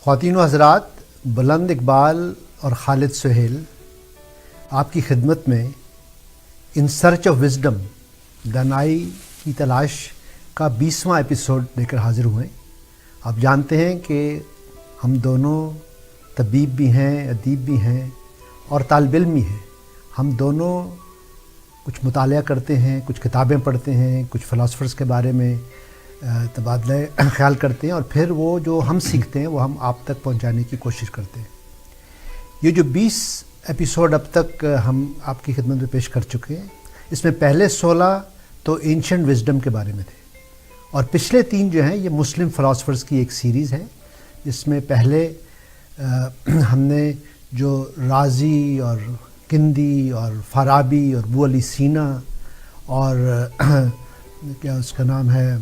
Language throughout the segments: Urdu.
خواتین و حضرات، بلند اقبال اور خالد سہیل آپ کی خدمت میں ان سرچ آف وزڈم دانائی کی تلاش کا 20واں ایپیسوڈ لے کر حاضر ہوئے. آپ جانتے ہیں کہ ہم دونوں طبیب بھی ہیں، ادیب بھی ہیں اور طالب علم بھی ہیں. ہم دونوں کچھ مطالعہ کرتے ہیں، کچھ کتابیں پڑھتے ہیں، کچھ فلاسفرز کے بارے میں تبادلہ خیال کرتے ہیں، اور پھر وہ جو ہم سیکھتے ہیں وہ ہم آپ تک پہنچانے کی کوشش کرتے ہیں. یہ جو 20 ایپیسوڈ اب تک ہم آپ کی خدمت میں پیش کر چکے ہیں، اس میں پہلے 16 تو اینشنٹ وزڈم کے بارے میں تھے، اور پچھلے 3 جو ہیں یہ مسلم فلاسفرز کی ایک سیریز ہے، جس میں پہلے ہم نے جو رازی اور کندی اور فارابی اور ابو علی سینا اور کیا اس کا نام ہے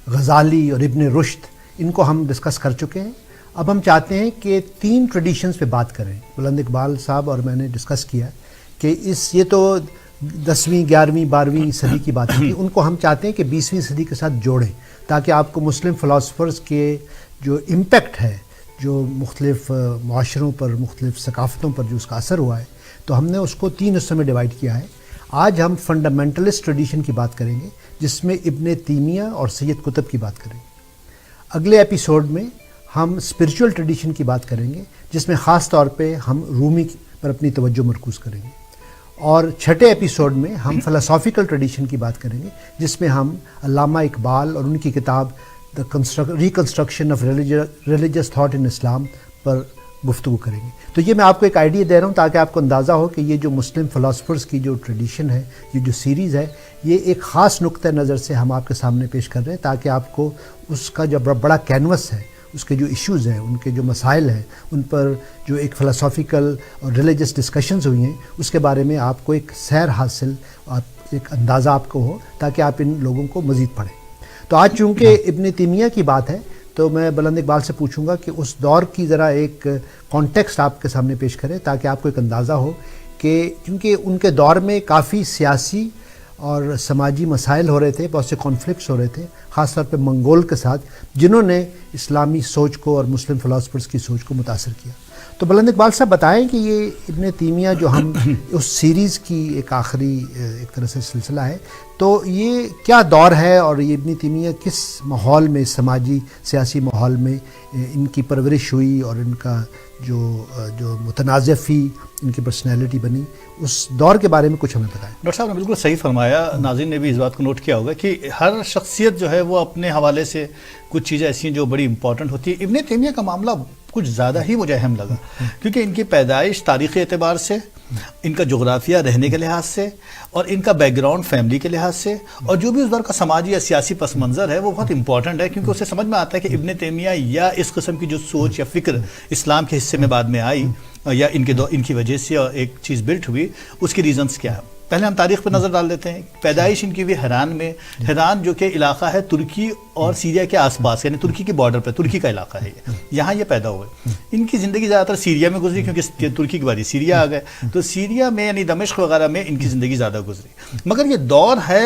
غزالی اور ابن رشد، ان کو ہم ڈسکس کر چکے ہیں. اب ہم چاہتے ہیں کہ 3 ٹریڈیشنز پہ بات کریں. بلند اقبال صاحب اور میں نے ڈسکس کیا کہ یہ تو 10ویں 11ویں 12ویں صدی کی بات ہے، ان کو ہم چاہتے ہیں کہ 20ویں صدی کے ساتھ جوڑیں، تاکہ آپ کو مسلم فلاسفرز کے جو امپیکٹ ہے، جو مختلف معاشروں پر، مختلف ثقافتوں پر جو اس کا اثر ہوا ہے، تو ہم نے اس کو 3 حصوں میں ڈیوائڈ کیا ہے. آج ہم فنڈامنٹلسٹ ٹریڈیشن کی بات کریں گے، جس میں ابن تیمیہ اور سید قطب کی بات کریں گے. اگلے ایپیسوڈ میں ہم اسپرچول ٹریڈیشن کی بات کریں گے، جس میں خاص طور پہ ہم رومی پر اپنی توجہ مرکوز کریں گے. اور چھٹے ایپیسوڈ میں ہم فلسافیکل ٹریڈیشن کی بات کریں گے، جس میں ہم علامہ اقبال اور ان کی کتاب reconstruction of religious thought in Islam پر گفتگو کریں گے. تو یہ میں آپ کو ایک آئیڈیا دے رہا ہوں تاکہ آپ کو اندازہ ہو کہ یہ جو مسلم فلاسفرز کی جو ٹریڈیشن ہے، یہ جو سیریز ہے، یہ ایک خاص نقطہ نظر سے ہم آپ کے سامنے پیش کر رہے ہیں، تاکہ آپ کو اس کا جو بڑا کینوس ہے، اس کے جو ایشوز ہیں، ان کے جو مسائل ہیں، ان پر جو ایک فلسافیکل اور ریلیجس ڈسکشنز ہوئی ہیں، اس کے بارے میں آپ کو ایک سیر حاصل اور ایک اندازہ آپ کو ہو، تاکہ آپ ان لوگوں کو مزید پڑھیں. تو آج چونکہ ابن تیمیہ کی بات ہے، تو میں بلند اقبال سے پوچھوں گا کہ اس دور کی ذرا ایک کانٹیکسٹ آپ کے سامنے پیش کریں، تاکہ آپ کو ایک اندازہ ہو کہ کیونکہ ان کے دور میں کافی سیاسی اور سماجی مسائل ہو رہے تھے، بہت سے کانفلکٹس ہو رہے تھے، خاص طور پہ منگول کے ساتھ، جنہوں نے اسلامی سوچ کو اور مسلم فلاسفرز کی سوچ کو متاثر کیا. تو بلند اقبال صاحب بتائیں کہ یہ ابن تیمیہ جو ہم اس سیریز کی ایک آخری ایک طرح سے سلسلہ ہے، تو یہ کیا دور ہے، اور یہ ابن تیمیہ کس ماحول میں، سماجی سیاسی ماحول میں ان کی پرورش ہوئی اور ان کا جو متنازع فی ان کی پرسنالٹی بنی، اس دور کے بارے میں کچھ ہمیں بتائیں. ڈاکٹر صاحب نے بالکل صحیح فرمایا. ناظرین نے بھی اس بات کو نوٹ کیا ہوگا کہ ہر شخصیت جو ہے وہ اپنے حوالے سے کچھ چیزیں ایسی ہیں جو بڑی امپورٹنٹ ہوتی ہے. ابن تیمیہ کا معاملہ کچھ زیادہ ہی مجھے اہم لگا، کیونکہ ان کی پیدائش تاریخی اعتبار سے، ان کا جغرافیہ رہنے کے لحاظ سے، اور ان کا بیک گراؤنڈ فیملی کے لحاظ سے، اور جو بھی اس دور کا سماجی یا سیاسی پس منظر ہے وہ بہت امپورٹنٹ ہے، کیونکہ اسے سمجھ میں آتا ہے کہ ابن تیمیہ یا اس قسم کی جو سوچ یا فکر اسلام کے حصے میں بعد میں آئی، یا ان کی وجہ سے ایک چیز بلٹ ہوئی، اس کی ریزنز کیا ہے. پہلے ہم تاریخ پر نظر ڈال دیتے ہیں. پیدائش ان کی ہوئی حران میں. حران جو کہ علاقہ ہے ترکی اور سیریا کے آس پاس، یعنی ترکی کے بارڈر پہ، ترکی کا علاقہ ہے یہاں یہ پیدا ہوئے. ان کی زندگی زیادہ تر سیریا میں گزری، کیونکہ ترکی کے بعد سیریا آ گئے، تو سیریا میں یعنی دمشق وغیرہ میں ان کی زندگی زیادہ گزری. مگر یہ دور ہے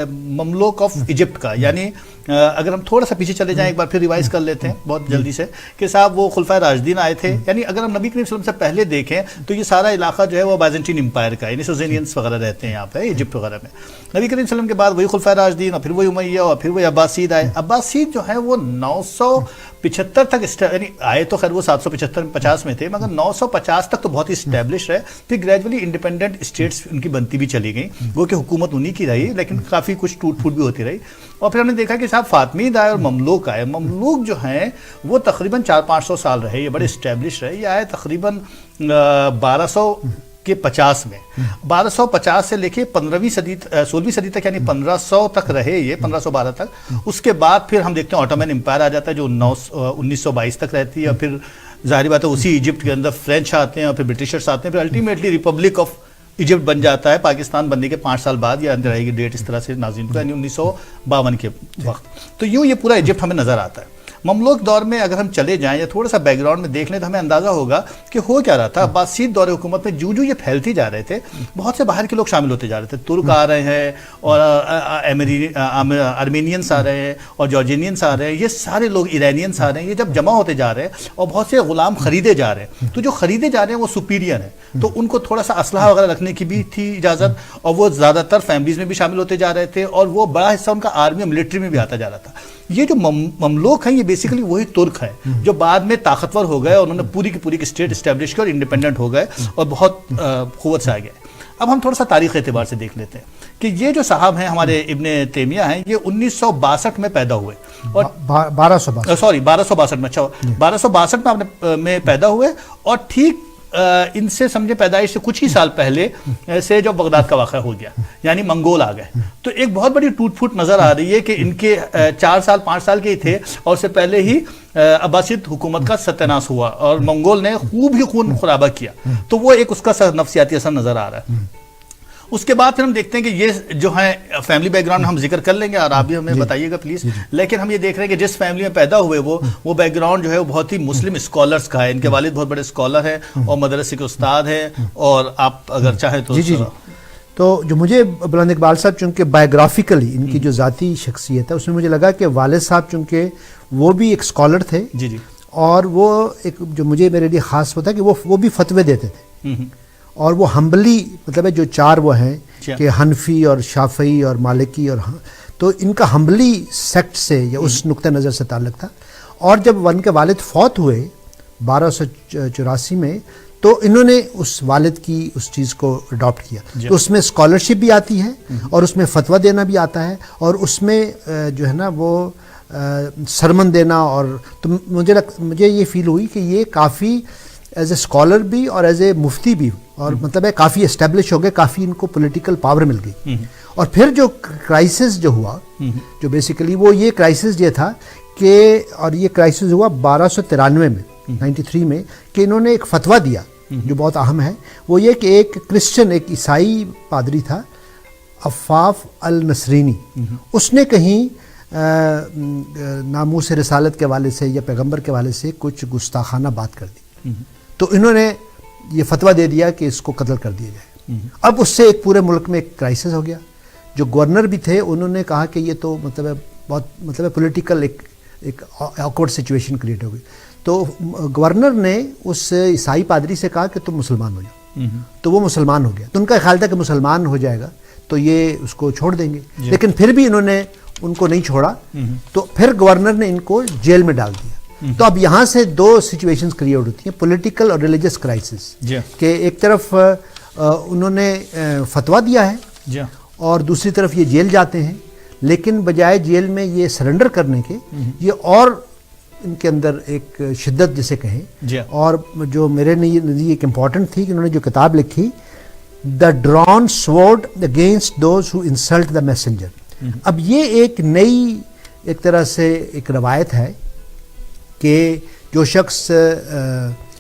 مملوک آف ایجپٹ کا، یعنی اگر ہم تھوڑا سا پیچھے چلے جائیں، ایک بار پھر ریوائز کر لیتے ہیں بہت جلدی سے کہ صاحب وہ خلفائے راشدین آئے تھے. یعنی اگر ہم نبی کریم صلی اللہ علیہ وسلم سے پہلے دیکھیں تو یہ سارا علاقہ جو ہے وہ بائزنٹین امپائر کا، یعنی سوزینینس وغیرہ رہتے ہیں یہاں پہ ایجپٹ وغیرہ میں. نبی کریم صلی اللہ علیہ وسلم کے بعد وہی خلفائے راشدین، اور پھر وہی امیہ، اور پھر وہی عباسید آئے. عباسید جو ہیں وہ 975 تک یعنی آئے تو خیر وہ 750 میں تھے، مگر 950 تک تو بہت ہی اسٹیبلش رہے. پھر گریجولی انڈیپینڈنٹ اسٹیٹس ان کی بنتی بھی چلی گئیں، وہ کہ حکومت انہی کی رہی، لیکن کافی کچھ ٹوٹ پھوٹ بھی ہوتی رہی. اور پھر ہم نے دیکھا کہ صاحب فاطمید آئے اور مملوک آئے. مملوک جو ہیں وہ تقریباً 400-500 سال رہے، یہ بڑے اسٹیبلش رہے. یہ آئے تقریباً 1250 میں. 1250 سے لے کے 16ویں صدی تک، یعنی 1500 تک رہے یہ، 1512 تک. اس کے بعد پھر ہم دیکھتے ہیں آٹومین امپائر آ جاتا ہے جو 1922 تک رہتی ہے. اور پھر ظاہری بات ہے اسی ایجپٹ کے اندر فرینچ آتے ہیں، اور پھر برٹشرز آتے ہیں. پھر الٹیمیٹلی ریپبلک آف ایجپٹ بن جاتا ہے پاکستان بننے کے 5 سال بعد، یا اندر آئے گی ڈیٹ اس طرح سے ناظرین کو، یعنی 1952 کے وقت. تو یوں یہ پورا ایجپٹ ہمیں نظر آتا ہے. مملوک دور میں اگر ہم چلے جائیں یا تھوڑا سا بیک گراؤنڈ میں دیکھ لیں تو ہمیں اندازہ ہوگا کہ ہو کیا رہا تھا. عباسید دور حکومت میں جو یہ پھیلتی جا رہے تھے, بہت سے باہر کے لوگ شامل ہوتے جا رہے تھے. ترک آ رہے ہیں اور آرمینینس آ رہے ہیں اور جارجینینس آ رہے ہیں, یہ سارے لوگ ایرانینس آ رہے ہیں. یہ جب جمع ہوتے جا رہے ہیں اور بہت سے غلام خریدے جا رہے ہیں, تو جو خریدے جا رہے ہیں وہ سپیریئر ہیں, تو ان کو تھوڑا سا اسلحہ وغیرہ رکھنے کی بھی تھی اجازت, اور وہ زیادہ تر فیملیز میں بھی شامل ہوتے جا رہے تھے, اور وہ بڑا حصہ ان کا آرمی اور ملٹری میں بھی آتا جا رہا تھا. یہ جو مملوک ہیں یہ بیسیکلی وہی ترک ہیں جو بعد میں طاقتور ہو گئے, اور انہوں نے پوری کی پوری اسٹیٹ اسٹیبلش کی اور انڈیپینڈنٹ ہو گئے اور بہت قوت سے آ گئے. اب ہم تھوڑا سا تاریخ اعتبار سے دیکھ لیتے ہیں کہ یہ جو صاحب ہیں ہمارے ابن تیمیہ ہیں, یہ 1962 میں پیدا ہوئے, اور 1262 میں, اچھا 1262 میں پیدا ہوئے, اور ٹھیک ان سے سمجھے پیدائش سے کچھ ہی سال پہلے سے جو بغداد کا واقعہ ہو گیا, یعنی منگول آ گئے. تو ایک بہت بڑی ٹوٹ پھوٹ نظر آ رہی ہے کہ ان کے 4 سال 5 سال کے ہی تھے, اور اس سے پہلے ہی عباسید حکومت کا ستیہ ہوا اور منگول نے خوب ہی خون خرابہ کیا. تو وہ ایک اس کا نفسیاتی اثر نظر آ رہا ہے. اس کے بعد پھر ہم دیکھتے ہیں کہ یہ جو ہیں فیملی بیک گراؤنڈ ہم ذکر کر لیں گے, اور آپ بھی ہمیں بتائیے گا پلیز. لیکن ہم یہ دیکھ رہے ہیں کہ جس فیملی میں پیدا ہوئے وہ بیک گراؤنڈ جو ہے وہ بہت ہی مسلم اسکالرس کا ہے. ان کے والد بہت بڑے اسکالر ہیں اور مدرسے کے استاد ہیں, اور آپ اگر چاہیں تو تو جو مجھے بلند اقبال صاحب چونکہ بایوگرافیکلی ان کی جو ذاتی شخصیت ہے اس میں مجھے لگا کہ والد صاحب چونکہ وہ بھی ایک اسکالر تھے, اور وہ ایک جو مجھے میرے لیے خاص ہوتا ہے کہ وہ بھی فتوے دیتے تھے, اور وہ ہمبلی مطلب ہے جو 4 وہ ہیں کہ حنفی اور شافعی اور مالکی, اور تو ان کا ہمبلی سیکٹ سے یا اس نقطہ نظر سے تعلق تھا. اور جب ان کے والد فوت ہوئے 1284 میں, تو انہوں نے اس والد کی اس چیز کو اڈاپٹ کیا. تو اس میں اسکالرشپ بھی آتی ہے, اور اس میں فتویٰ دینا بھی آتا ہے, اور اس میں جو ہے نا وہ سرمن دینا, اور تو مجھے یہ فیل ہوئی کہ یہ کافی ایز اے اسکالر بھی اور ایز اے مفتی بھی, اور مطلب ہے کافی اسٹیبلش ہو گئے, کافی ان کو پولیٹیکل پاور مل گئی. اور پھر جو کرائسس جو ہوا, جو بیسیکلی وہ یہ کرائسس یہ تھا کہ, اور یہ کرائسس ہوا 1293 میں 93 میں, کہ انہوں نے ایک فتویٰ دیا جو بہت اہم ہے. وہ یہ کہ ایک کرسچن, ایک عیسائی پادری تھا عفاف النصرینی, اس نے کہیں ناموس رسالت کے حوالے سے یا پیغمبر کے حوالے سے کچھ گستاخانہ بات کر دی, تو انہوں نے یہ فتویٰ دے دیا کہ اس کو قتل کر دیا جائے. اب اس سے ایک پورے ملک میں ایک کرائسس ہو گیا. جو گورنر بھی تھے انہوں نے کہا کہ یہ تو مطلب ہے بہت مطلب ہے پولیٹیکل ایک آکورڈ سچویشن کریٹ ہو گئی. تو گورنر نے اس عیسائی پادری سے کہا کہ تم مسلمان ہو جاؤ, تو وہ مسلمان ہو گیا. تو ان کا خیال تھا کہ مسلمان ہو جائے گا تو یہ اس کو چھوڑ دیں گے, لیکن پھر بھی انہوں نے ان کو نہیں چھوڑا. تو پھر گورنر نے ان کو جیل میں ڈال دیا. تو اب یہاں سے 2 سچویشنز کریٹ ہوتی ہیں, پولیٹیکل اور ریلیجس کرائسس, کہ ایک طرف انہوں نے فتویٰ دیا ہے اور دوسری طرف یہ جیل جاتے ہیں, لیکن بجائے جیل میں یہ سرنڈر کرنے کے یہ اور ان کے اندر ایک شدت جسے کہیں. اور جو میرے نزدیک ایک امپورٹنٹ تھی کہ انہوں نے جو کتاب لکھی, the drawn sword against those who insult the messenger. اب یہ ایک نئی ایک طرح سے ایک روایت ہے کہ جو شخص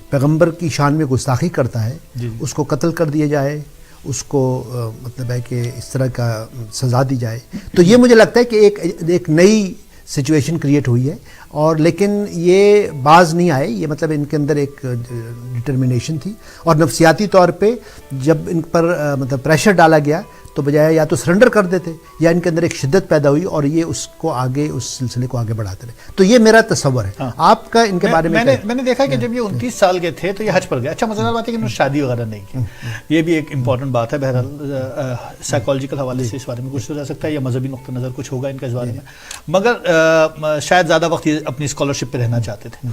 پیغمبر کی شان میں گستاخی کرتا ہے اس کو قتل کر دیا جائے, اس کو مطلب ہے کہ اس طرح کا سزا دی جائے. تو یہ مجھے لگتا ہے کہ ایک نئی سچویشن کریٹ ہوئی ہے, اور لیکن یہ باز نہیں آئے. یہ مطلب ان کے اندر ایک ڈٹرمنیشن تھی, اور نفسیاتی طور پہ جب ان پر مطلب پریشر ڈالا گیا تو بجائے یا تو سرنڈر کر دیتے یا ان کے اندر ایک شدت پیدا ہوئی اور یہ اس کو آگے اس سلسلے کو آگے بڑھاتے رہے. تو یہ میرا تصور ہے. آپ کا ان کے بارے میں میں نے دیکھا کہ جب یہ 29 سال کے تھے تو یہ حج پر گئے. اچھا مزیدار بات ہے کہ انہوں نے شادی وغیرہ نہیں کی, یہ بھی ایک امپورٹنٹ بات ہے. بہرحال سائیکالوجیکل حوالے سے اس بارے میں کچھ ہو سکتا ہے یا مذہبی نقطہ نظر کچھ ہوگا ان کے اس بارے میں, مگر شاید زیادہ وقت یہ اپنی اسکالرشپ پہ رہنا چاہتے تھے.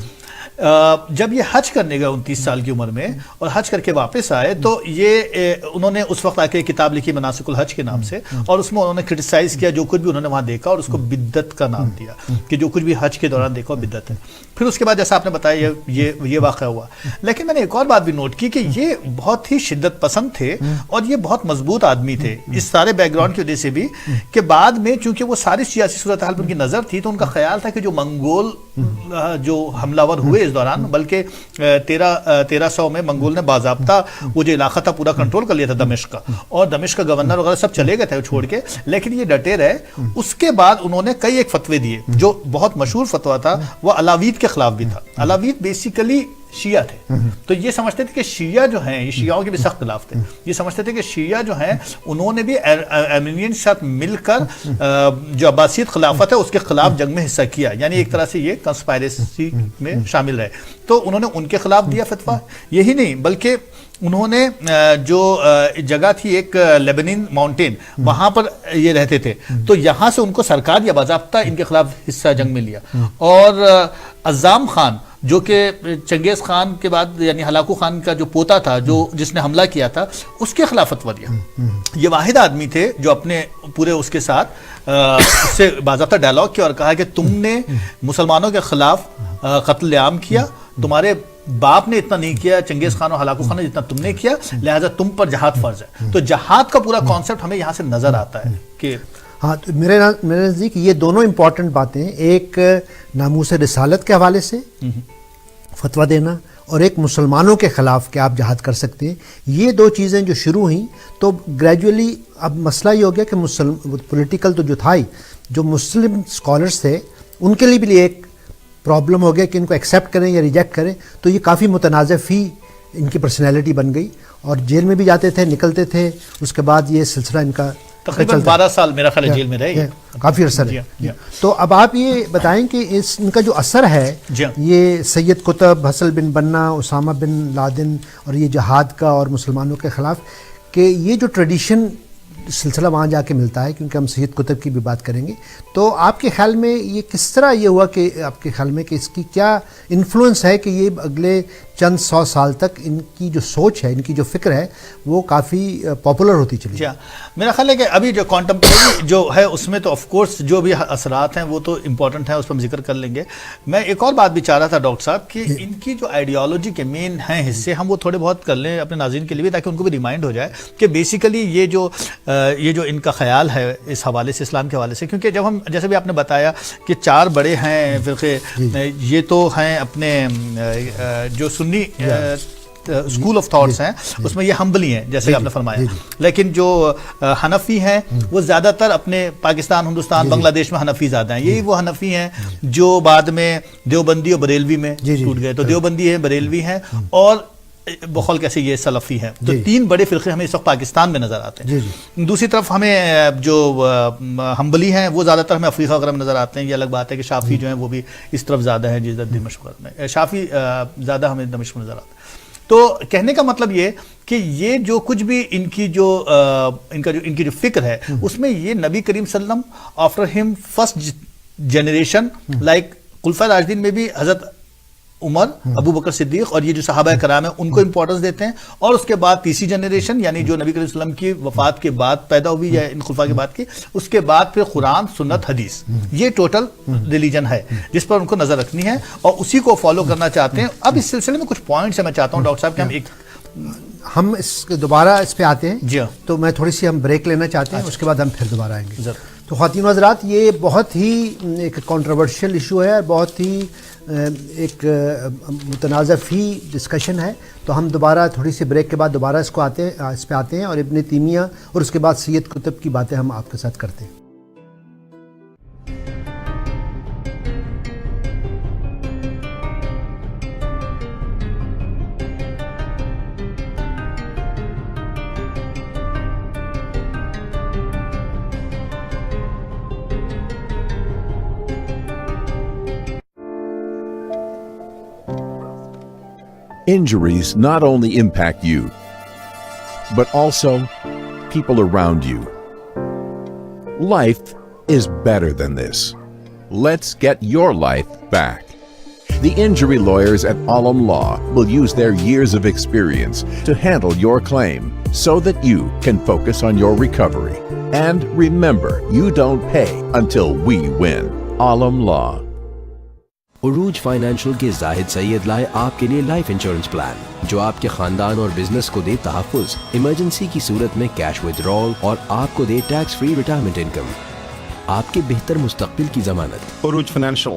جب یہ حج کرنے گئے 29 سال کی عمر میں اور حج کر کے واپس آئے تو یہ انہوں نے اس وقت آ کے کتاب لکھی مناسک الحج کے نام سے, اور اس میں انہوں نے کرٹیسائز کیا جو کچھ بھی انہوں نے وہاں دیکھا اور اس کو بدعت کا نام دیا کہ جو کچھ بھی حج کے دوران دیکھا بدعت ہے. پھر اس کے بعد جیسا آپ نے بتایا یہ واقعہ ہوا. لیکن میں نے ایک اور بات بھی نوٹ کی کہ یہ بہت ہی شدت پسند تھے اور یہ بہت مضبوط آدمی تھے اس سارے بیک گراؤنڈ کی وجہ سے بھی, کہ بعد میں چونکہ وہ ساری سیاسی صورتحال پر ان کی نظر تھی تو ان کا خیال تھا کہ جو منگول جو حملہ ور ہوئے اس دوران، بلکہ 1300 میں منگول نے باضابطہ وہ جو علاقہ تھا پورا کنٹرول کر لیا تھا دمشق کا، اور دمشق کا گورنر وغیرہ سب چلے گئے تھے چھوڑ کے، لیکن یہ ڈٹے رہے۔ اس کے بعد انہوں نے کئی ایک فتوے دیے، جو بہت مشہور فتویٰ تھا وہ علاوید کے خلاف بھی تھا۔ علاوید بیسیکلی شیعہ تھے، تو یہ سمجھتے تھے کہ شیعہ جو ہیں، یہ شیعوں کے بھی سخت خلاف تھے، یہ سمجھتے تھے کہ شیعہ جو ہیں انہوں نے بھی ارمینین کے ساتھ مل کر جو عباسیت خلافت ہے اس کے خلاف جنگ میں حصہ کیا، یعنی ایک طرح سے یہ کنسپائریسی میں شامل رہے، تو انہوں نے ان کے خلاف دیا فتویٰ۔ یہی نہیں بلکہ انہوں نے جو جگہ تھی ایک لیبنین ماؤنٹین، وہاں پر یہ رہتے تھے، تو یہاں سے ان کو سرکار یا باضابطہ ان کے خلاف حصہ جنگ میں لیا۔ اور عزام خان جو کہ چنگیز خان کے بعد یعنی ہلاکو خان کا جو پوتا تھا، جو جس نے حملہ کیا تھا، اس کے خلاف فتویٰ دیا۔ یہ واحد آدمی تھے جو اپنے پورے اس کے ساتھ اس سے باضابطہ ڈائلاگ کیا اور کہا کہ تم نے مسلمانوں کے خلاف قتل عام کیا، تمہارے باپ نے اتنا نہیں کیا چنگیز خان اور ہلاکو خان نے جتنا تم نے کیا، لہٰذا تم پر جہاد فرض ہے۔ تو جہاد کا پورا کانسیپٹ ہمیں یہاں سے نظر آتا ہے کہ ہاں، تو میرے نزدیک یہ دونوں امپورٹنٹ باتیں ہیں، ایک ناموس رسالت کے حوالے سے فتویٰ دینا، اور ایک مسلمانوں کے خلاف کہ آپ جہاد کر سکتے ہیں۔ یہ دو چیزیں جو شروع ہوئیں تو گریجولی اب مسئلہ یہ ہو گیا کہ پولیٹیکل تو جو تھا ہی، جو مسلم اسکالرس تھے ان کے لیے بھی ایک پرابلم ہو گیا کہ ان کو ایکسیپٹ کریں یا ریجیکٹ کریں، تو یہ کافی متنازع فی ان کی پرسنالٹی بن گئی، اور جیل میں بھی جاتے تھے، نکلتے تھے، اس کے بعد یہ سلسلہ ان کا تقریباً 12 سال میرا خیال ہے جیل میں رہے، کافی عرصہ رہے۔ تو اب آپ یہ بتائیں کہ ان کا جو اثر ہے، یہ سید قطب، حسن بن بنا، اسامہ بن لادن، اور یہ جہاد کا اور مسلمانوں کے خلاف، کہ یہ جو ٹریڈیشن سلسلہ وہاں جا کے ملتا ہے، کیونکہ ہم سید قطب کی بھی بات کریں گے، تو آپ کے خیال میں یہ کس طرح یہ ہوا کہ آپ کے خیال میں کہ اس کی کیا انفلوئنس ہے کہ یہ اگلے چند 100 سال تک ان کی جو سوچ ہے، ان کی جو فکر ہے، وہ کافی پاپولر ہوتی چلی؟ جی، میرا خیال ہے کہ ابھی جو کانٹمپریری جو ہے اس میں تو آف کورس جو بھی اثرات ہیں وہ تو امپورٹنٹ ہیں، اس پر ہم ذکر کر لیں گے۔ میں ایک اور بات بھی چاہ رہا تھا ڈاکٹر صاحب کہ ان کی جو آئیڈیالوجی کے مین ہیں حصے، ہم وہ تھوڑے بہت کر لیں اپنے ناظرین کے لیے تاکہ ان کو بھی ریمائنڈ ہو جائے کہ بیسیکلی یہ جو ان کا خیال ہے اس حوالے سے، اسلام کے حوالے سے، کیونکہ جب ہم جیسے بھی آپ نے بتایا کہ 4 بڑے ہیں فرقے، یہ تو ہیں اپنے جو سنی اسکول آف تھاٹس ہیں، اس میں یہ ہمبلی ہیں جیسے کہ آپ نے فرمایا، لیکن جو حنفی ہیں وہ زیادہ تر اپنے پاکستان، ہندوستان، بنگلہ دیش میں حنفی زیادہ ہیں۔ یہی وہ حنفی ہیں جو بعد میں دیوبندی اور بریلوی میں ٹوٹ گئے، تو دیوبندی ہیں، بریلوی ہیں، اور بخول کیسے یہ سلفی ہیں۔ تو 3 بڑے فرقے ہمیں اس وقت پاکستان میں نظر آتے ہیں۔ دوسری طرف ہمیں جو ہمبلی ہیں وہ زیادہ تر ہمیں افریقہ وغیرہ میں نظر آتے ہیں۔ یہ الگ بات ہے کہ شافی جو ہیں وہ بھی اس طرف زیادہ ہیں، جس دمشق میں شافی زیادہ ہمیں دمشق میں نظر آتے ہیں۔ تو کہنے کا مطلب یہ کہ یہ جو کچھ بھی ان کی جو فکر ہے، اس میں یہ نبی کریم صلی اللہ علیہ وسلم after him first generation like خلفائے راشدین میں بھی حضرت عمر، ابو بکر صدیق اور یہ جو صحابہ کرام ہیں ان کو امپورٹنس دیتے ہیں، اور اس کے بعد تیسری جنریشن یعنی جو نبی کریم صلی اللہ علیہ وسلم کی وفات کے بعد پیدا ہوئی یا ان خلفاء کے بعد کی، اس کے بعد پھر قرآن، سنت، حدیث، یہ ٹوٹل ریلیجن ہے جس پر ان کو نظر رکھنی ہے اور اسی کو فالو کرنا چاہتے ہیں۔ اب اس سلسلے میں کچھ پوائنٹس میں چاہتا ہوں ڈاکٹر صاحب کہ ہم دوبارہ اس پہ آتے ہیں، جی، تو میں تھوڑی سی ہم بریک لینا چاہتے ہیں، اس کے بعد ہم پھر دوبارہ آئیں گے۔ تو خواتین و حضرات، یہ بہت ہی ایک کنٹروورشل ایشو ہے، بہت ہی ایک متنازع فی ڈسکشن ہے، تو ہم دوبارہ تھوڑی سی بریک کے بعد دوبارہ اس پہ آتے ہیں، اور ابن تیمیہ اور اس کے بعد سید قطب کی باتیں ہم آپ کے ساتھ کرتے ہیں۔ Injuries not only impact you, but also people around you. Life is better than this. Let's get your life back. The injury lawyers at Alam Law will use their years of experience to handle your claim so that you can focus on your recovery. And remember, you don't pay until we win. Alam Law. عروج فائنینشل کے زاہد سید لائے آپ کے لیے لائف انشورنس پلان جو آپ کے خاندان اور بزنس کو دے تحفظ، ایمرجنسی کی صورت میں کیش ودرال اور آپ کو دے ٹیکس فری ریٹائرمنٹ انکم، آپ کے بہتر مستقبل کی ضمانت۔ عروج financial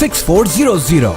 6400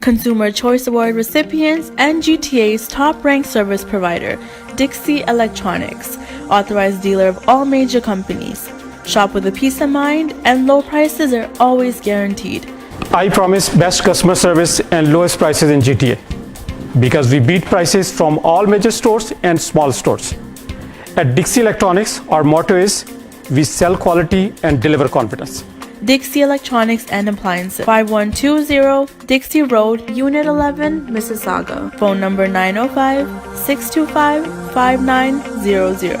Consumer Choice Award recipients and GTA's top-ranked service provider, Dixie Electronics, authorized dealer of all major companies. Shop with a peace of mind, and low prices are always guaranteed. I promise best customer service and lowest prices in GTA because we beat prices from all major stores and small stores. At Dixie Electronics, our motto is we sell quality and deliver confidence. Dixie Electronics and Appliances, 5120 Dixie Road, Unit 11, Mississauga. Phone number 905-625-5900.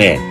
May।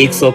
100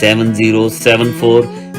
7074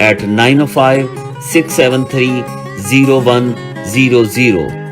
at 905-673-0100।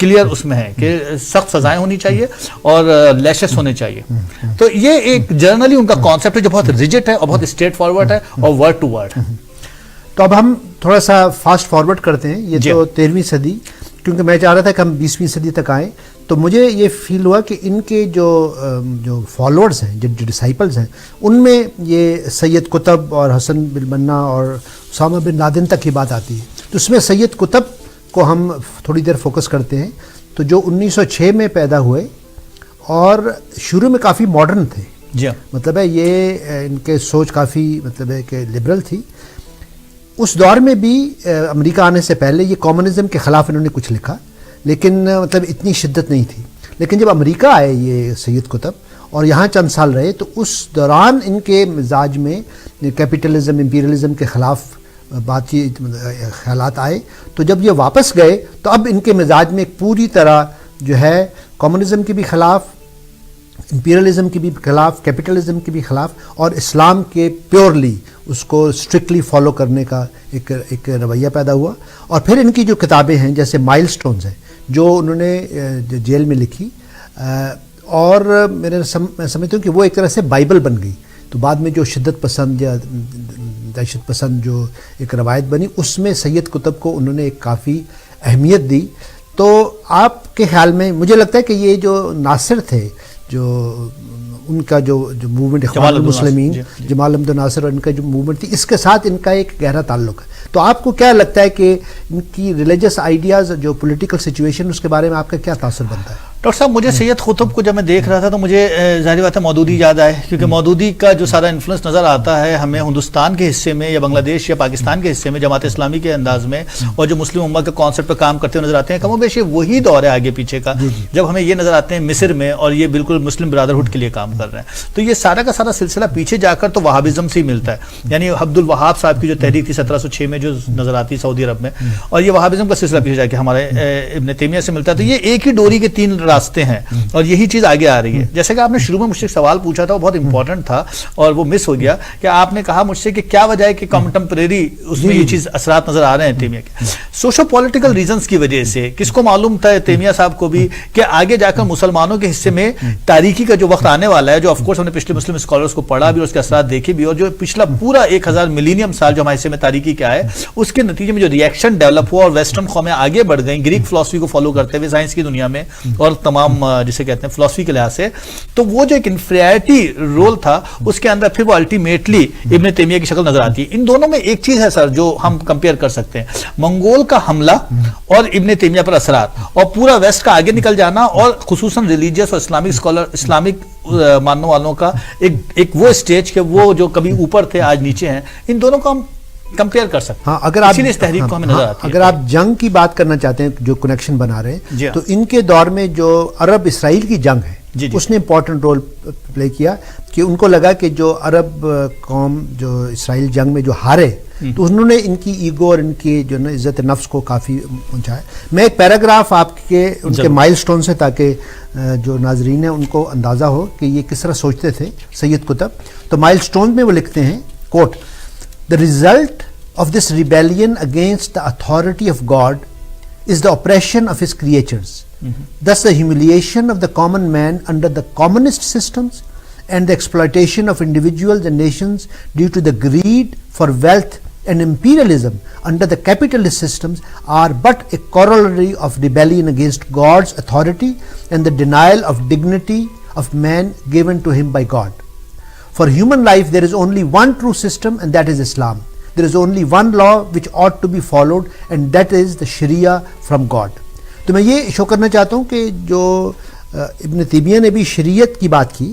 Clear اس میں ہے کہ سخت سزائیں ہونی چاہیے اور لیشز ہونے چاہیے. تو یہ ایک جرنلی ان کا کانسیپٹ ہے جو بہت ریجٹ ہے اور بہت اسٹریٹ فارورڈ ہے اور ورڈ ٹو ورڈ ہے. تو اب ہم تھوڑا سا فاسٹ فارورڈ کرتے ہیں. یہ تو 13ویں صدی، کیونکہ میں چاہ رہا تھا کہ ہم 20ویں صدی تک آئیں. تو مجھے یہ فیل ہوا کہ ان کے جو فالوورز ہیں، جو ڈسائپلز ہیں، ان میں یہ سید قطب اور حسن بن بنا اور اسامہ بن لادن تک کی بات آتی ہے. تو اس میں سید قطب کو ہم تھوڑی دیر فوکس کرتے ہیں. تو جو 1906 میں پیدا ہوئے اور شروع میں کافی ماڈرن تھے. جی مطلب ہے یہ ان کے سوچ کافی مطلب ہے کہ لبرل تھی. اس دور میں بھی امریکہ آنے سے پہلے یہ کمیونزم کے خلاف انہوں نے کچھ لکھا، لیکن مطلب اتنی شدت نہیں تھی. لیکن جب امریکہ آئے یہ سید قطب اور یہاں چند سال رہے تو اس دوران ان کے مزاج میں کیپٹلزم، امپیریلزم کے خلاف بات چیت خیالات آئے. تو جب یہ واپس گئے تو اب ان کے مزاج میں پوری طرح جو ہے کمیونزم کے بھی خلاف، امپیریلزم کے بھی خلاف، کیپٹلزم کے بھی خلاف، اور اسلام کے پیورلی اس کو اسٹرکٹلی فالو کرنے کا ایک رویہ پیدا ہوا. اور پھر ان کی جو کتابیں ہیں جیسے مائل سٹونز ہیں جو انہوں نے جیل میں لکھی، اور میں سمجھتا ہوں کہ وہ ایک طرح سے بائبل بن گئی. تو بعد میں جو شدت پسند یا دہشت پسند جو ایک روایت بنی، اس میں سید قطب کو انہوں نے ایک کافی اہمیت دی. تو آپ کے خیال میں مجھے لگتا ہے کہ یہ جو ناصر تھے، جو ان کا جو موومنٹ اخوان المسلمین، جمال عبد الناصر اور ان کا جو موومنٹ تھی، اس کے ساتھ ان کا ایک گہرا تعلق ہے. تو آپ کو کیا لگتا ہے کہ ان کی ریلیجس آئیڈیاز، جو پولیٹیکل سچویشن، اس کے بارے میں آپ کا کیا تاثر بنتا ہے؟ ڈاکٹر صاحب مجھے سید قطب کو جب میں دیکھ رہا تھا تو مجھے ظاہر بات ہے مودودی یاد آئے، کیونکہ مودودی کا جو سارا انفلوئنس نظر آتا ہے ہمیں ہندوستان کے حصے میں یا بنگلہ دیش یا پاکستان کے حصے میں جماعت اسلامی کے انداز میں، اور جو مسلم امت کے کانسیپٹ پہ کام کرتے ہوئے نظر آتے ہیں. کم و بیش وہی دور ہے آگے پیچھے کا جب ہمیں یہ نظر آتے ہیں مصر میں، اور یہ بالکل مسلم برادرہڈ کے لیے کام کر رہے ہیں. تو یہ سارا کا سارا سلسلہ پیچھے جا کر تو وہابزم سے ہی ملتا ہے. یعنی عبد الوہاب صاحب کی جو تحریک تھی 1706 میں جو نظر آتی ہے سعودی عرب میں، اور یہ وہابزم کا سلسلہ پیچھے جا کے ہمارے ابن تیمیہ سے ملتا ہے. تو یہ ایک ہی ڈوری کے 3 راستے ہیں اور یہی چیز آگے آ رہی ہے. جیسے کہ آپ نے شروع میں مجھ سے سوال پوچھا تھا، وہ بہت امپورٹنٹ تھا اور وہ مس ہو گیا، کہ آپ نے کہا مجھ سے کہ کیا وجہ ہے کہ کنٹمپریری اس میں یہ چیز اثرات نظر آ رہے ہیں تیمیہ کے سوشو پولیٹیکل ریزنز کی وجہ سے. کس کو معلوم تھا، تیمیہ صاحب کو بھی، کہ آگے جا کر مسلمانوں کے حصے میں تاریکی کا جو وقت آنے والا ہے، جو آف کورس ہم نے پچھلے مسلم اسکالرز کو پڑھا بھی اور اس کے اثرات دیکھے بھی، اور جو پچھلا پورا 1000 ملینیم سال جو ہمارے حصے میں تاریکی کا ہے، اس کے نتیجے میں جو ریئیکشن ڈیولپ ہوا اور ویسٹرن قومیں آگے بڑھ گئیں گریک فلسفی کو فالو کرتے ہوئے سائنس کی دنیا میں اور تمام جسے کہتے ہیں فلسفی کے لحاظ سے. تو وہ جو ایک انفیریٹی رول تھا اس کے اندر پھر وہ الٹیمیٹلی ابن تیمیہ کی شکل نظر آتی ہے. ان دونوں میں ایک چیز ہے سر جو ہم کمپیئر کر سکتے ہیں، منگول کا حملہ اور ابن تیمیہ پر اثرات، اور پورا ویسٹ کا آگے نکل جانا، اور خصوصاً ریلیجیس اور اسلامک اسکالر، اسلامک ماننے والوں کا ایک وہ اسٹیج کہ وہ جو کبھی اوپر تھے آج نیچے ہیں. ان دونوں کو ہم کمپیئر کر سکتے ہیں. اگر آپ اسی لیے اس تحریک کو ہمیں نظر آتی ہے. اگر آپ جنگ کی بات کرنا چاہتے ہیں، جو کنیکشن بنا رہے ہیں، تو ان کے دور میں جو عرب اسرائیل کی جنگ ہے اس نے امپورٹنٹ رول پلے کیا، کہ ان کو لگا کہ جو عرب قوم جو اسرائیل جنگ میں جو ہارے، تو انہوں نے ان کی ایگو اور ان کی جو نا عزت نفس کو کافی پہنچایا. میں ایک پیراگراف آپ کے ان کے مائل سٹون سے، تاکہ جو ناظرین ہیں ان کو اندازہ ہو کہ یہ کس طرح سوچتے تھے سید قطب. تو مائل سٹون میں وہ لکھتے ہیں، کوٹ: The result of this rebellion against the authority of God is the oppression of his creatures. Thus the humiliation of the common man under the communist systems and the exploitation of individuals and nations due to the greed for wealth and imperialism under the capitalist systems are but a corollary of rebellion against God's authority and the denial of dignity of man given to him by God. For human life there is only one true system, and that is Islam. There is only one law which ought to be followed, and that is the Sharia from God. تو میں یہ شو کرنا چاہتا ہوں کہ جو ابن تیمیہ نے بھی شریعت کی بات کی،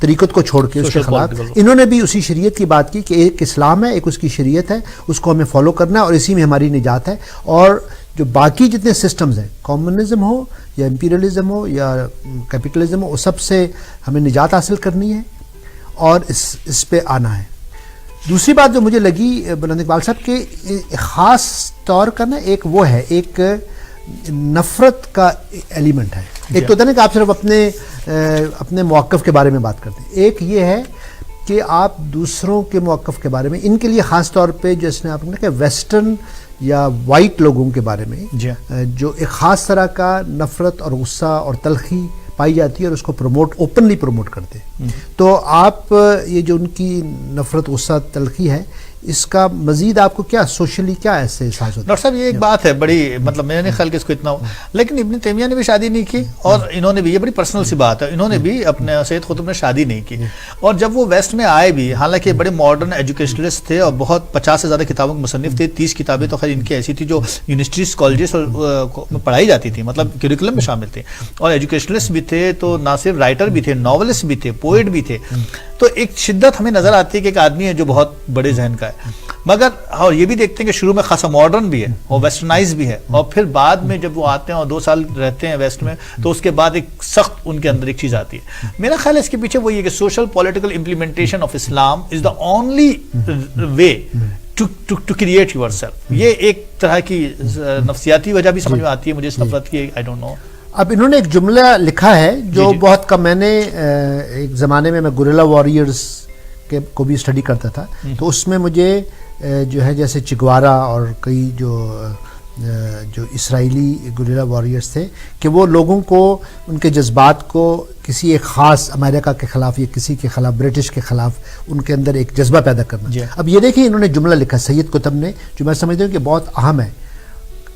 طریقت کو چھوڑ کے اس کے خلاف، انہوں نے بھی اسی شریعت کی بات کی کہ ایک اسلام ہے، ایک اس کی شریعت ہے، اس کو ہمیں فالو کرنا ہے اور اسی میں ہماری نجات ہے. اور جو باقی جتنے سسٹمز ہیں، کمیونزم ہو یا امپیریلزم ہو یا کیپٹلزم ہو، وہ سب سے ہمیں نجات حاصل کرنی ہے اور اس پہ آنا ہے. دوسری بات جو مجھے لگی بلند اقبال صاحب کے خاص طور کا نا، ایک وہ ہے، ایک نفرت کا ایلیمنٹ ہے. ایک تو ہوتا ہے نا کہ آپ صرف اپنے موقف کے بارے میں بات کرتے ہیں، ایک یہ ہے کہ آپ دوسروں کے موقف کے بارے میں، ان کے لیے خاص طور پہ جس نے آپ نے کہا ویسٹرن یا وائٹ لوگوں کے بارے میں جی جو ایک خاص طرح کا نفرت اور غصہ اور تلخی پائی جاتی ہے اور اس کو اوپنلی پروموٹ کرتے ہیں. تو آپ یہ جو ان کی نفرت غصہ تلخی ہے اس کا مزید آپ کو کیا سوشلی کیا ایسے احساس ہوتا ہے؟ ڈاکٹر صاحب یہ ایک بات ہے بڑی, مطلب میں نے خیال کہ اس کو اتنا ہو, لیکن ابن تیمیہ نے بھی شادی نہیں کی اور انہوں نے بھی, یہ بڑی پرسنل سی بات ہے, انہوں نے بھی اپنے سید قطب نے شادی نہیں کی, اور جب وہ ویسٹ میں آئے بھی, حالانکہ بڑے ماڈرن ایجوکیشنلسٹ تھے اور بہت 50 سے زیادہ کتابوں کے مصنف تھے, 30 کتابیں تو خیر ان کی ایسی تھی جو یونیورسٹیز کالجز میں پڑھائی جاتی تھی, مطلب کریکولم میں شامل تھے, اور ایجوکیشنلسٹ بھی تھے, تو نہ صرف رائٹر بھی تھے, ناولسٹ بھی تھے, پوئٹ بھی تھے, تو ایک شدت ہمیں نظر آتی ہے کہ ایک آدمی ہے جو بہت بڑے ذہن کا ہے, مگر اور یہ بھی دیکھتے ہیں کہ شروع میں خاصا ماڈرن بھی ہے اور ویسٹرنائز بھی ہے, اور پھر بعد میں جب وہ آتے ہیں اور 2 سال رہتے ہیں ویسٹ میں, تو اس کے بعد ایک سخت ان کے اندر ایک چیز آتی ہے. میرا خیال ہے اس کے پیچھے وہی ہے کہ social political implementation of Islam is the only way to create yourself. یہ ایک طرح کی نفسیاتی وجہ بھی سمجھ میں آتی ہے مجھے اس نفرت کی, آئی ڈونٹ نو. اب انہوں نے ایک جملہ لکھا ہے جو بہت کم, میں نے ایک زمانے میں گوریلا واریئرز کو بھی اسٹڈی کرتا تھا, تو اس میں مجھے جو ہے جیسے چگوارا اور کئی جو اسرائیلی گوریلا واریئرز تھے کہ وہ لوگوں کو ان کے جذبات کو کسی ایک خاص امریکہ کے خلاف یا کسی کے خلاف, برٹش کے خلاف ان کے اندر ایک جذبہ پیدا کرنا. اب یہ دیکھیں انہوں نے جملہ لکھا سید قطب نے جو میں سمجھتا ہوں کہ بہت اہم ہے.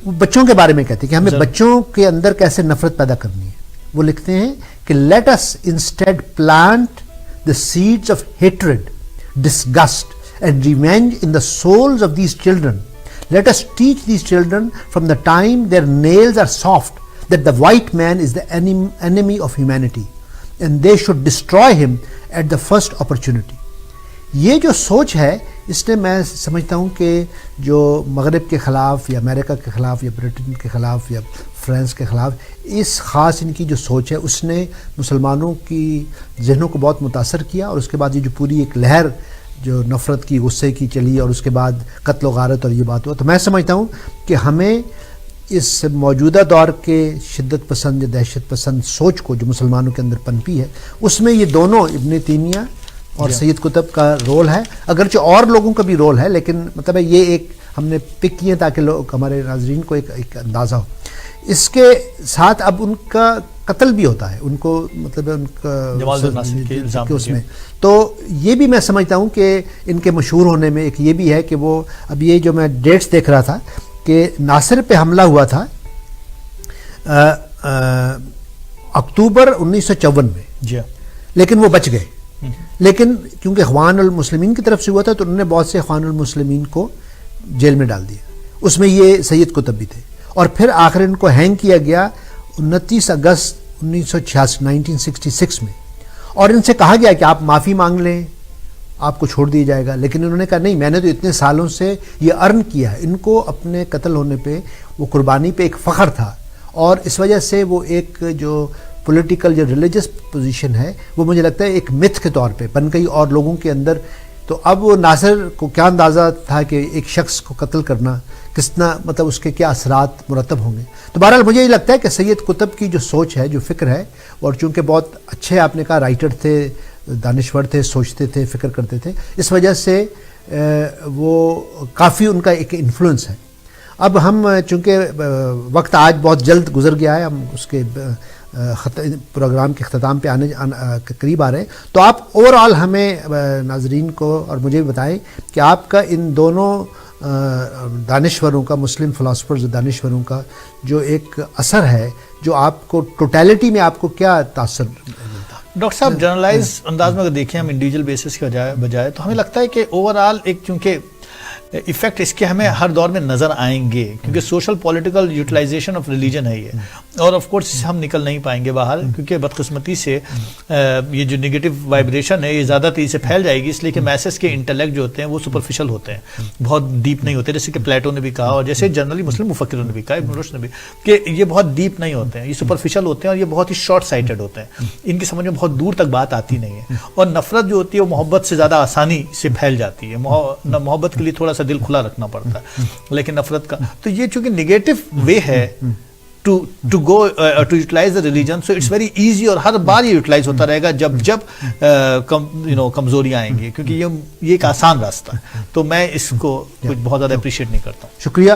وہ بچوں کے بارے میں کہتے ہیں کہ ہمیں بچوں کے اندر کیسے نفرت پیدا کرنی ہے. وہ لکھتے ہیں کہ let us instead plant the seeds of hatred, disgust and revenge in the souls of these children. Let us teach these children from the time their nails are soft that the white man is the enemy of humanity and they should destroy him at the first opportunity. یہ جو سوچ ہے اس نے, میں سمجھتا ہوں کہ جو مغرب کے خلاف یا امریکہ کے خلاف یا برٹن کے خلاف یا فرانس کے خلاف اس خاص ان کی جو سوچ ہے اس نے مسلمانوں کی ذہنوں کو بہت متاثر کیا, اور اس کے بعد یہ جو پوری ایک لہر جو نفرت کی غصے کی چلی اور اس کے بعد قتل و غارت اور یہ بات ہوا. تو میں سمجھتا ہوں کہ ہمیں اس موجودہ دور کے شدت پسند یا دہشت پسند سوچ کو جو مسلمانوں کے اندر پنپی ہے اس میں یہ دونوں ابن تیمیہ اور سید قطب کا رول ہے, اگرچہ اور لوگوں کا بھی رول ہے, لیکن مطلب ہے یہ ایک ہم نے پک کیے تاکہ لوگ ہمارے ناظرین کو ایک اندازہ ہو. اس کے ساتھ اب ان کا قتل بھی ہوتا ہے, ان کو مطلب ان کا اس میں, تو یہ بھی میں سمجھتا ہوں کہ ان کے مشہور ہونے میں ایک یہ بھی ہے کہ وہ اب یہ جو میں ڈیٹس دیکھ رہا تھا کہ ناصر پہ حملہ ہوا تھا اکتوبر 1954 میں, لیکن وہ بچ گئے. لیکن کیونکہ اخوان المسلمین کی طرف سے ہوا تھا تو انہوں نے بہت سے اخوان المسلمین کو جیل میں ڈال دیا, اس میں یہ سید قطب بھی تھے. اور پھر آخر ان کو ہینگ کیا گیا 29 اگست 1966 میں, اور ان سے کہا گیا کہ آپ معافی مانگ لیں, آپ کو چھوڑ دیا جائے گا. لیکن انہوں نے کہا نہیں, میں نے تو اتنے سالوں سے یہ ارن کیا ہے. ان کو اپنے قتل ہونے پہ وہ قربانی پہ ایک فخر تھا, اور اس وجہ سے وہ ایک جو پولیٹیکل یا ریلیجس پوزیشن ہے وہ مجھے لگتا ہے ایک متھ کے طور پہ بن گئی اور لوگوں کے اندر. تو اب وہ ناصر کو کیا اندازہ تھا کہ ایک شخص کو قتل کرنا کتنا, مطلب اس کے کیا اثرات مرتب ہوں گے. تو بہرحال مجھے یہ لگتا ہے کہ سید قطب کی جو سوچ ہے, جو فکر ہے, اور چونکہ بہت اچھے آپ نے کہا رائٹر تھے, دانشور تھے, سوچتے تھے, فکر کرتے تھے, اس وجہ سے وہ کافی ان کا ایک انفلوئنس ہے. اب ہم چونکہ وقت آج بہت جلد گزر گیا ہے, ہم اس کے پروگرام کے اختتام پہ آنے قریب آ رہے ہیں, تو آپ اوور آل ہمیں ناظرین کو اور مجھے بھی بتائیں کہ آپ کا ان دونوں دانشوروں کا, مسلم فلاسفرز دانشوروں کا جو ایک اثر ہے, جو آپ کو ٹوٹیلٹی میں آپ کو کیا تاثر ملتا؟ ڈاکٹر صاحب جنرلائز انداز میں اگر دیکھیں ہم انڈیویجول بیسس کے بجائے تو ہمیں لگتا ہے کہ اوور آل ایک چونکہ ایفیکٹ اس کے ہمیں ہر دور میں نظر آئیں گے, کیونکہ social political utilization of religion ہے یہ, اور آف کورس اس سے ہم نکل نہیں پائیں گے باہر, کیونکہ بدقسمتی سے یہ جو نگیٹو وائبریشن ہے یہ زیادہ تیزی سے پھیل جائے گی, اس لیے کہ میسز کے انٹلیکٹ جو ہوتے ہیں وہ سپرفیشل ہوتے ہیں, بہت ڈیپ نہیں ہوتے, جیسے کہ پلیٹو نے بھی کہا اور جیسے جنرلی مسلم مفکروں نے بھی کہا, ابن رشد نے بھی, کہ یہ بہت ڈیپ نہیں ہوتے ہیں, یہ سپرفیشل ہوتے ہیں اور یہ بہت ہی شارٹ سائٹڈ ہوتے ہیں, ان کی سمجھ میں بہت دور تک بات آتی نہیں ہے. اور نفرت جو ہوتی ہے وہ محبت سے زیادہ آسانی سے پھیل جاتی ہے, محبت کے لیے تھوڑا سا دل کھلا رکھنا پڑتا ہے, لیکن نفرت کا تو یہ چونکہ نگیٹو وے ہے to go to utilize the religion, so it's very easy, اور ہر بار یہ یوٹیلائز ہوتا رہے گا جب کمزوریاں آئیں گی, کیونکہ یہ ایک آسان راستہ ہے. تو میں اس کو کچھ بہت زیادہ اپریشیٹ نہیں کرتا ہوں. شکریہ.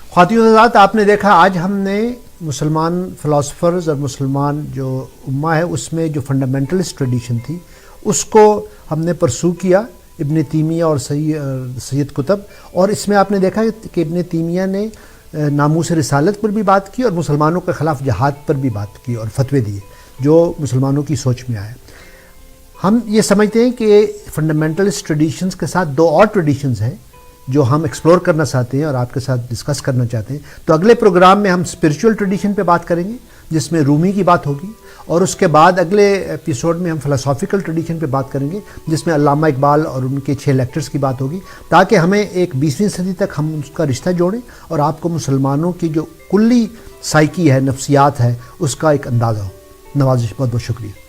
خواتین و حضرات, آپ نے دیکھا آج ہم نے مسلمان فلاسفرز اور مسلمان جو امہ ہے اس میں جو فنڈامنٹلسٹ ٹریڈیشن تھی اس کو ہم نے پرسو کیا, ابن تیمیہ اور سید قطب. اور اس میں آپ نے دیکھا کہ ابن تیمیہ نے ناموس رسالت پر بھی بات کی اور مسلمانوں کے خلاف جہاد پر بھی بات کی اور فتوے دیے جو مسلمانوں کی سوچ میں آئے. ہم یہ سمجھتے ہیں کہ فنڈامنٹلسٹ ٹریڈیشنز کے ساتھ دو اور ٹریڈیشنز ہیں جو ہم ایکسپلور کرنا چاہتے ہیں اور آپ کے ساتھ ڈسکس کرنا چاہتے ہیں. تو اگلے پروگرام میں ہم اسپرچول ٹریڈیشن پہ بات کریں گے جس میں رومی کی بات ہوگی, اور اس کے بعد اگلے ایپیسوڈ میں ہم فلسافیکل ٹریڈیشن پہ بات کریں گے جس میں علامہ اقبال اور ان کے 6 لیکچرز کی بات ہوگی, تاکہ ہمیں ایک 20ویں صدی تک ہم اس کا رشتہ جوڑیں اور آپ کو مسلمانوں کی جو کلی سائیکی ہے, نفسیات ہے, اس کا ایک اندازہ ہو. نوازش, بہت بہت شکریہ.